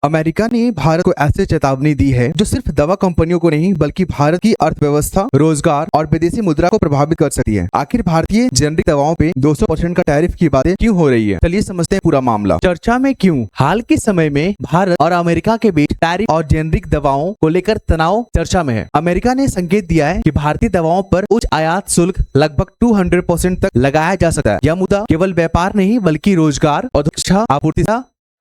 America ने भारत को ऐसे चेतावनी दी है जो सिर्फ दवा कंपनियों को नहीं बल्कि भारत की अर्थव्यवस्था, रोजगार और विदेशी मुद्रा को प्रभावित कर सकती है। आखिर भारतीय जेनरिक दवाओं पे 200% का टैरिफ की बातें क्यों हो रही है? चलिए समझते हैं पूरा मामला। चर्चा में क्यों? हाल के समय में भारत और अमेरिका के बीच टैरिफ और जेनरिक दवाओं को लेकर तनाव चर्चा में है। अमेरिका ने संकेत दिया है कि भारतीय दवाओं पर उच्च आयात शुल्क लगभग 200% तक लगाया जा सकता है। यह मुद्दा केवल व्यापार नहीं बल्कि रोजगार और आपूर्ति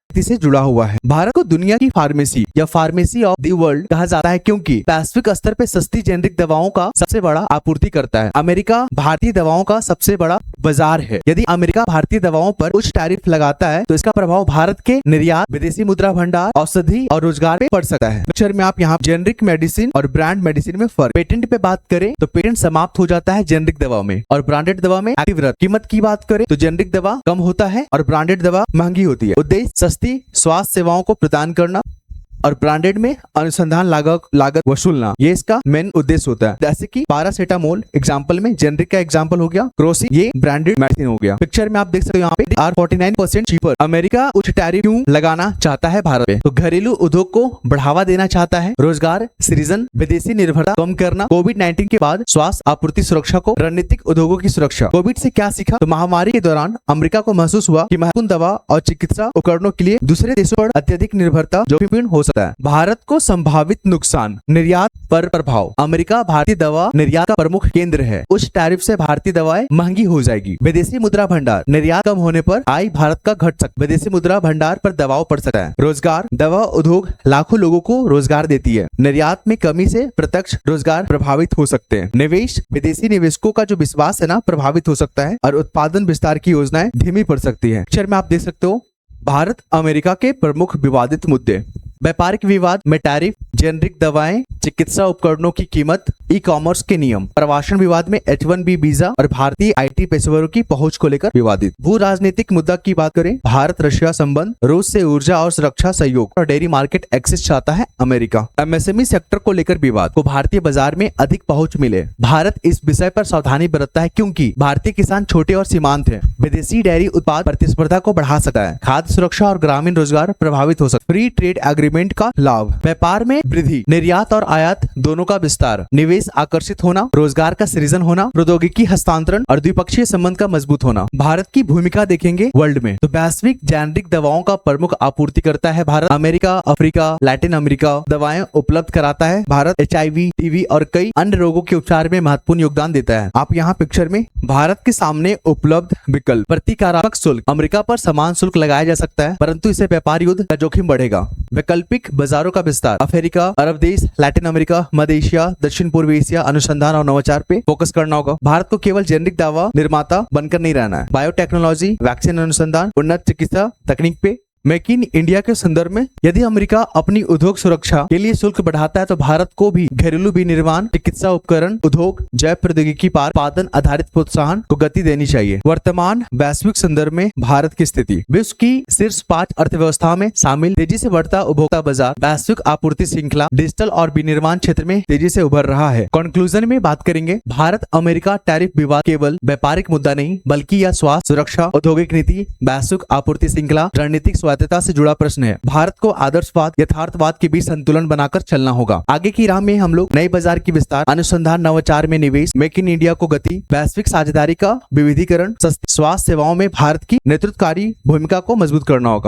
से जुड़ा हुआ है। भारत को दुनिया की फार्मेसी या फार्मेसी ऑफ द वर्ल्ड कहा जाता है क्योंकि वैश्विक स्तर पे सस्ती जेनरिक दवाओं का सबसे बड़ा आपूर्ति करता है। अमेरिका भारतीय दवाओं का सबसे बड़ा बाजार है। यदि अमेरिका भारतीय दवाओं पर उच्च टैरिफ लगाता है तो इसका प्रभाव भारत के निर्यात, विदेशी मुद्रा भंडार, औषधि और रोजगार पे पड़ सकता है। पिक्चर में आप यहाँ जेनरिक मेडिसिन और ब्रांड मेडिसिन में फर्क। पेटेंट पे बात करें तो पेटेंट समाप्त हो जाता है जेनरिक दवा में और ब्रांडेड दवा में एक्टिव रहता है। कीमत की बात करें तो जेनरिक दवा कम होता है और ब्रांडेड दवा महंगी होती है। उद्देश्य सस्ती स्वास्थ्य सेवाओं को प्रदान करना और ब्रांडेड में अनुसंधान लागत वसूलना, ये इसका मेन उद्देश्य होता है। जैसे कि पैरासीटामोल एग्जांपल में जेनरिक का एग्जांपल हो गया, क्रोसिन ये ब्रांडेड मेडिसिन हो गया। पिक्चर में आप देख सकते हो यहाँ पे आर 49% चीपर। अमेरिका उच्च टैरिफ क्यों लगाना चाहता है भारत पे? तो घरेलू उद्योग को बढ़ावा देना चाहता है, रोजगार सृजन, विदेशी निर्भरता कम करना, कोविड-19 के बाद स्वास्थ्य आपूर्ति सुरक्षा को, रणनीतिक उद्योगों की सुरक्षा। कोविड से क्या सीखा? तो महामारी के दौरान अमेरिका को महसूस हुआ कि महत्वपूर्ण दवा और चिकित्सा उपकरणों के लिए दूसरे देशों पर अत्यधिक निर्भरता जोखिमपूर्ण हो सकता है। भारत को संभावित नुकसान, निर्यात पर प्रभाव। अमेरिका भारतीय दवा निर्यात का प्रमुख केंद्र है। उच्च टैरिफ से भारतीय दवाएं महंगी हो जाएगी। विदेशी मुद्रा भंडार, निर्यात कम होने पर आय भारत का घट सकता है। विदेशी मुद्रा भंडार पर दबाव पड़ सकता है। रोजगार, दवा उद्योग लाखों लोगों को रोजगार देती है। निर्यात में कमी से प्रत्यक्ष रोजगार प्रभावित हो सकते हैं। निवेश, विदेशी निवेशकों का जो विश्वास है ना प्रभावित हो सकता है और उत्पादन विस्तार की योजनाएं धीमी पड़ सकती है। पिक्चर में आप देख सकते हो भारत अमेरिका के प्रमुख विवादित मुद्दे। व्यापारिक विवाद में टैरिफ, जेनरिक दवाएं, चिकित्सा उपकरणों की कीमत, ई कॉमर्स के नियम, प्रवासन विवाद में H1B वीजा और भारतीय IT पेशेवरों की पहुंच को लेकर विवादित। भू राजनीतिक मुद्दा की बात करें, भारत रशिया संबंध, रूस से ऊर्जा और सुरक्षा सहयोग और डेयरी मार्केट एक्सेस चाहता है अमेरिका। MSME सेक्टर को लेकर विवाद, को भारतीय बाजार में अधिक पहुंच मिले। भारत इस विषय पर सावधानी बरतता है क्योंकि भारतीय किसान छोटे और सीमांत हैं। विदेशी डेयरी उत्पाद प्रतिस्पर्धा को बढ़ा सकता है। खाद्य सुरक्षा और ग्रामीण रोजगार प्रभावित हो सकता है। फ्री ट्रेड एग्रीमेंट का लाभ, व्यापार में वृद्धि, निर्यात और आयात दोनों का विस्तार, निवेश आकर्षित होना, रोजगार का सृजन होना, प्रौद्योगिकी हस्तांतरण और द्विपक्षीय संबंध का मजबूत होना। भारत की भूमिका देखेंगे वर्ल्ड में तो वैश्विक जेनरिक दवाओं का प्रमुख आपूर्ति करता है Bharat. America, Africa, Latin America दवाएं उपलब्ध कराता है भारत। HIV, TB और कई अन्य रोगों के उपचार में महत्वपूर्ण योगदान देता है। आप यहाँ पिक्चर में भारत के सामने उपलब्ध विकल्प, प्रतिकारात्मक शुल्क, अमेरिका पर समान शुल्क लगाया जा सकता है परंतु इससे व्यापार युद्ध का जोखिम बढ़ेगा। वैकल्पिक बाजारों का विस्तार, अफ्रीका, अरब देश, लैटिन अमेरिका, मध्य एशिया, दक्षिण पूर्व एशिया, अनुसंधान और नवाचार पे फोकस करना होगा। भारत को केवल जेनरिक दवा निर्माता बनकर नहीं रहना है। बायोटेक्नोलॉजी, वैक्सीन अनुसंधान, उन्नत चिकित्सा तकनीक पे मेक इन इंडिया के संदर्भ में यदि अमेरिका अपनी उद्योग सुरक्षा के लिए शुल्क बढ़ाता है तो भारत को भी घरेलू विनिर्माण, चिकित्सा उपकरण उद्योग, जैव प्रौद्योगिकी पर उत्पादन आधारित प्रोत्साहन को गति देनी चाहिए। वर्तमान वैश्विक संदर्भ में भारत की स्थिति, विश्व की शीर्ष 5 अर्थव्यवस्था में शामिल, तेजी से बढ़ता उपभोक्ता बाजार, वैश्विक आपूर्ति श्रृंखला, डिजिटल और विनिर्माण क्षेत्र में तेजी से उभर रहा है। कंक्लूजन में बात करेंगे, भारत अमेरिका टैरिफ विवाद केवल व्यापारिक मुद्दा नहीं बल्कि यह स्वास्थ्य, सुरक्षा, औद्योगिक नीति, वैश्विक आपूर्ति श्रृंखला, रणनीतिक स्वायत्तता से जुड़ा प्रश्न है। भारत को आदर्शवाद, यथार्थवाद के बीच संतुलन बनाकर चलना होगा। आगे की राह में हम लोग नए बाजार की विस्तार, अनुसंधान नवाचार में निवेश, मेक इन इंडिया को गति, वैश्विक साझेदारी का विविधीकरण, स्वास्थ्य सेवाओं में भारत की नेतृत्वकारी भूमिका को मजबूत करना होगा।